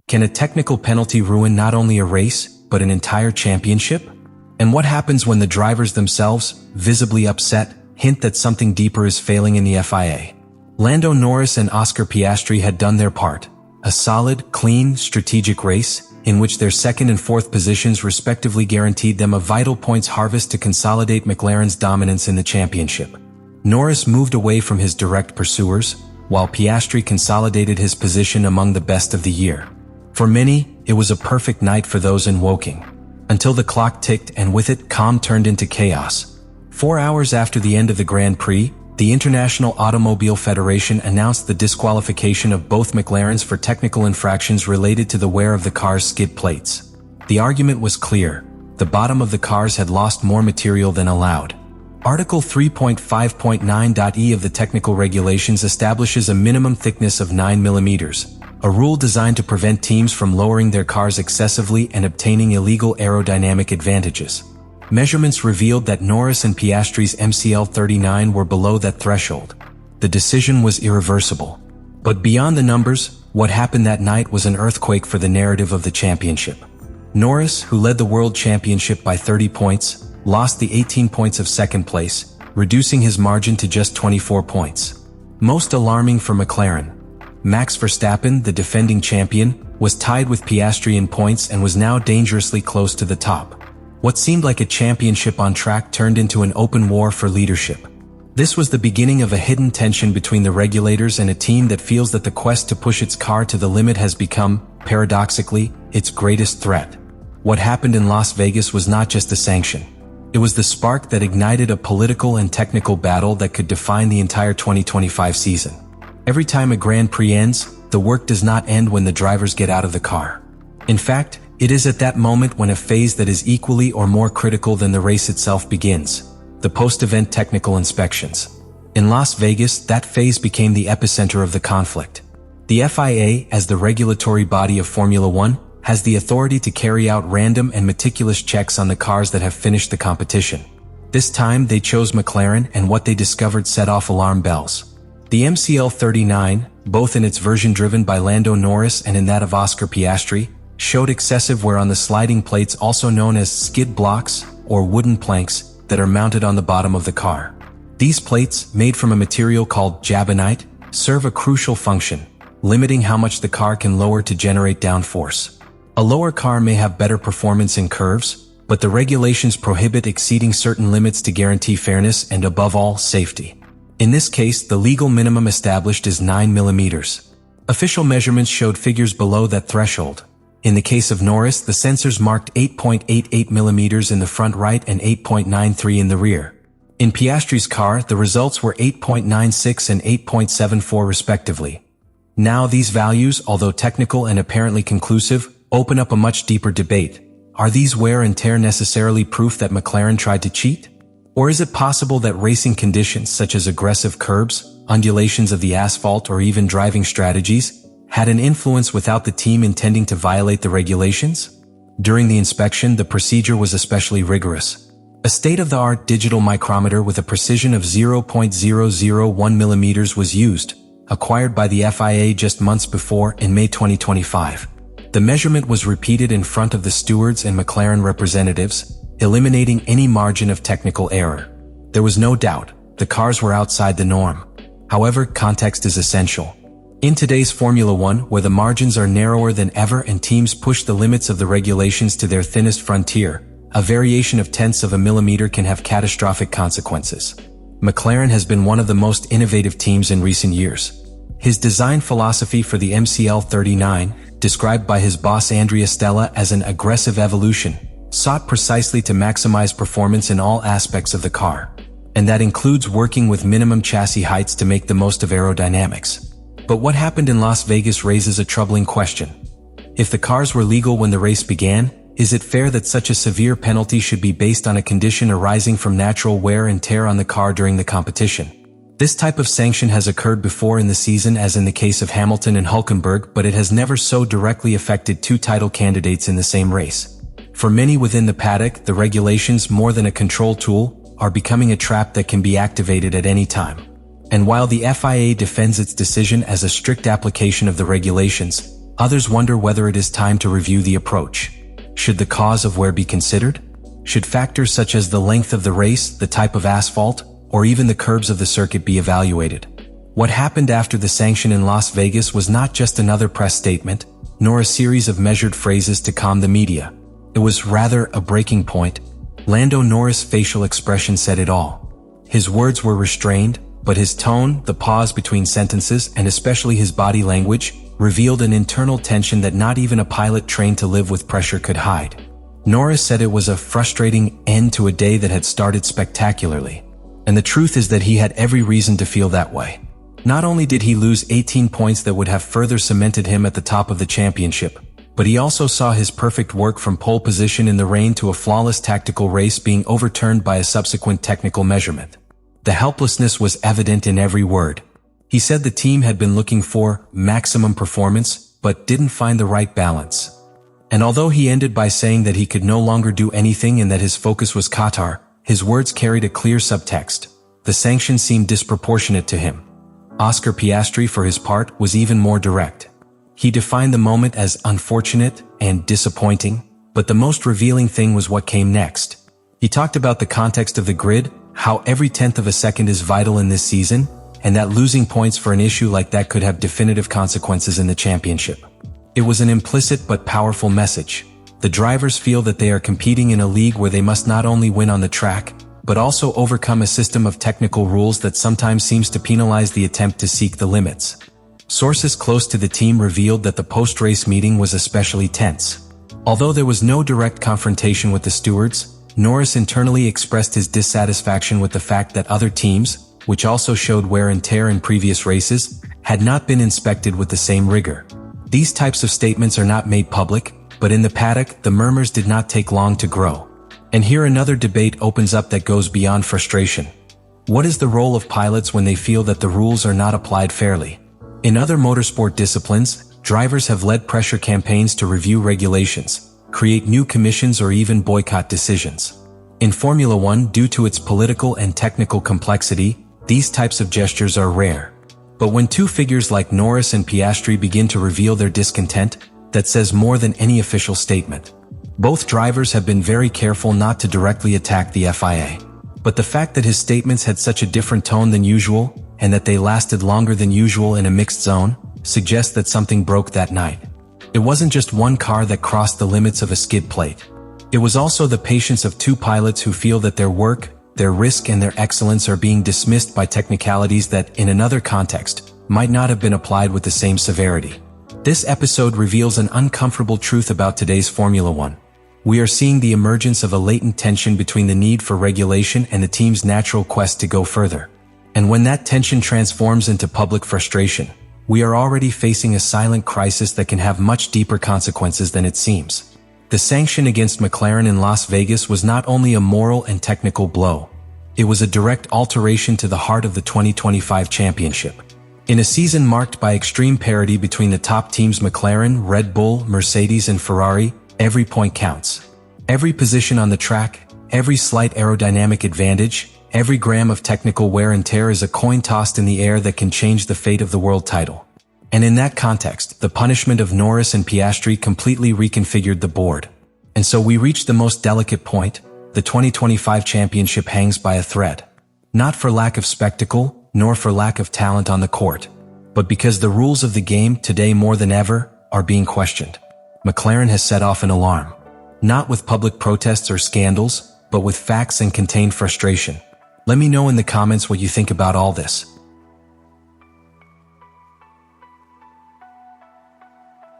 Can a technical penalty ruin not only a race, but an entire championship? And what happens when the drivers themselves, visibly upset, hint that something deeper is failing in the FIA? Lando Norris and Oscar Piastri had done their part. A solid, clean, strategic race, in which their second and fourth positions respectively guaranteed them a vital points harvest to consolidate McLaren's dominance in the championship. Norris moved away from his direct pursuers, while Piastri consolidated his position among the best of the year. For many, it was a perfect night for those in Woking. Until the clock ticked and with it calm turned into chaos. 4 hours after the end of the Grand Prix, the International Automobile Federation announced the disqualification of both McLarens for technical infractions related to the wear of the car's skid plates. The argument was clear. The bottom of the cars had lost more material than allowed. Article 3.5.9.e of the technical regulations establishes a minimum thickness of 9 mm, a rule designed to prevent teams from lowering their cars excessively and obtaining illegal aerodynamic advantages. Measurements revealed that Norris and Piastri's MCL 39 were below that threshold. The decision was irreversible. But beyond the numbers, what happened that night was an earthquake for the narrative of the championship. Norris, who led the World Championship by 30 points, lost the 18 points of second place, reducing his margin to just 24 points. Most alarming for McLaren. Max Verstappen, the defending champion, was tied with Piastri in points and was now dangerously close to the top. What seemed like a championship on track turned into an open war for leadership. This was the beginning of a hidden tension between the regulators and a team that feels that the quest to push its car to the limit has become, paradoxically, its greatest threat. What happened in Las Vegas was not just a sanction. It was the spark that ignited a political and technical battle that could define the entire 2025 season. Every time a Grand Prix ends, the work does not end when the drivers get out of the car. In fact, it is at that moment when a phase that is equally or more critical than the race itself begins, the post-event technical inspections. In Las Vegas, that phase became the epicenter of the conflict. The FIA, as the regulatory body of Formula One, has the authority to carry out random and meticulous checks on the cars that have finished the competition. This time, they chose McLaren, and what they discovered set off alarm bells. The MCL 39, both in its version driven by Lando Norris and in that of Oscar Piastri, showed excessive wear on the sliding plates, also known as skid blocks or wooden planks, that are mounted on the bottom of the car. These plates, made from a material called jabonite, serve a crucial function, limiting how much the car can lower to generate downforce. A lower car may have better performance in curves, but the regulations prohibit exceeding certain limits to guarantee fairness and, above all, safety. In this case, the legal minimum established is 9 mm. Official measurements showed figures below that threshold. In the case of Norris, the sensors marked 8.88 mm in the front right and 8.93 in the rear. In Piastri's car, the results were 8.96 and 8.74 respectively. Now these values, although technical and apparently conclusive, open up a much deeper debate. Are these wear and tear necessarily proof that McLaren tried to cheat? Or is it possible that racing conditions such as aggressive curbs, undulations of the asphalt, or even driving strategies had an influence without the team intending to violate the regulations? During the inspection, the procedure was especially rigorous. A state-of-the-art digital micrometer with a precision of 0.001 mm was used, acquired by the FIA just months before in May 2025. The measurement was repeated in front of the stewards and McLaren representatives, eliminating any margin of technical error. There was no doubt, the cars were outside the norm. However, context is essential. In today's Formula One, where the margins are narrower than ever and teams push the limits of the regulations to their thinnest frontier, a variation of tenths of a millimeter can have catastrophic consequences. McLaren has been one of the most innovative teams in recent years. His design philosophy for the MCL 39, described by his boss Andrea Stella as an aggressive evolution, sought precisely to maximize performance in all aspects of the car. And that includes working with minimum chassis heights to make the most of aerodynamics. But what happened in Las Vegas raises a troubling question. If the cars were legal when the race began, is it fair that such a severe penalty should be based on a condition arising from natural wear and tear on the car during the competition? This type of sanction has occurred before in the season, as in the case of Hamilton and Hülkenberg, but it has never so directly affected two title candidates in the same race. For many within the paddock, the regulations, more than a control tool, are becoming a trap that can be activated at any time. And while the FIA defends its decision as a strict application of the regulations, Others wonder whether it is time to review the approach. Should the cause of wear be considered? Should factors such as the length of the race, the type of asphalt, or even the curbs of the circuit be evaluated? What happened after the sanction in Las Vegas was not just another press statement, nor a series of measured phrases to calm the media. It was rather a breaking point. Lando Norris' facial expression said it all. His words were restrained, but his tone, the pause between sentences, and especially his body language, revealed an internal tension that not even a pilot trained to live with pressure could hide. Norris said it was a frustrating end to a day that had started spectacularly. And the truth is that he had every reason to feel that way. Not only did he lose 18 points that would have further cemented him at the top of the championship, but he also saw his perfect work from pole position in the rain to a flawless tactical race being overturned by a subsequent technical measurement. The helplessness was evident in every word. He said the team had been looking for maximum performance, but didn't find the right balance. And although he ended by saying that he could no longer do anything and that his focus was Qatar, his words carried a clear subtext. The sanction seemed disproportionate to him. Oscar Piastri, for his part, was even more direct. He defined the moment as unfortunate and disappointing, but the most revealing thing was what came next. He talked about the context of the grid, how every tenth of a second is vital in this season, and that losing points for an issue like that could have definitive consequences in the championship. It was an implicit but powerful message. The drivers feel that they are competing in a league where they must not only win on the track, but also overcome a system of technical rules that sometimes seems to penalize the attempt to seek the limits. Sources close to the team revealed that the post-race meeting was especially tense. Although there was no direct confrontation with the stewards, Norris internally expressed his dissatisfaction with the fact that other teams, which also showed wear and tear in previous races, had not been inspected with the same rigor. These types of statements are not made public, but in the paddock, the murmurs did not take long to grow. And here another debate opens up that goes beyond frustration. What is the role of pilots when they feel that the rules are not applied fairly? In other motorsport disciplines, drivers have led pressure campaigns to review regulations, create new commissions, or even boycott decisions. In Formula One, due to its political and technical complexity, these types of gestures are rare. But when two figures like Norris and Piastri begin to reveal their discontent, that says more than any official statement. Both drivers have been very careful not to directly attack the FIA. But the fact that his statements had such a different tone than usual, and that they lasted longer than usual in a mixed zone, suggests that something broke that night. It wasn't just one car that crossed the limits of a skid plate. It was also the patience of two pilots who feel that their work, their risk, and their excellence are being dismissed by technicalities that, in another context, might not have been applied with the same severity. This episode reveals an uncomfortable truth about today's Formula One. We are seeing the emergence of a latent tension between the need for regulation and the team's natural quest to go further. And when that tension transforms into public frustration, we are already facing a silent crisis that can have much deeper consequences than it seems. The sanction against McLaren in Las Vegas was not only a moral and technical blow, it was a direct alteration to the heart of the 2025 championship. In a season marked by extreme parity between the top teams McLaren, Red Bull, Mercedes, and Ferrari, every point counts. Every position on the track, every slight aerodynamic advantage, every gram of technical wear and tear is a coin tossed in the air that can change the fate of the world title. And in that context, the punishment of Norris and Piastri completely reconfigured the board. And so we reach the most delicate point. The 2025 championship hangs by a thread. Not for lack of spectacle, nor for lack of talent on the court, but because the rules of the game, today more than ever, are being questioned. McLaren has set off an alarm. Not with public protests or scandals, but with facts and contained frustration. Let me know in the comments what you think about all this.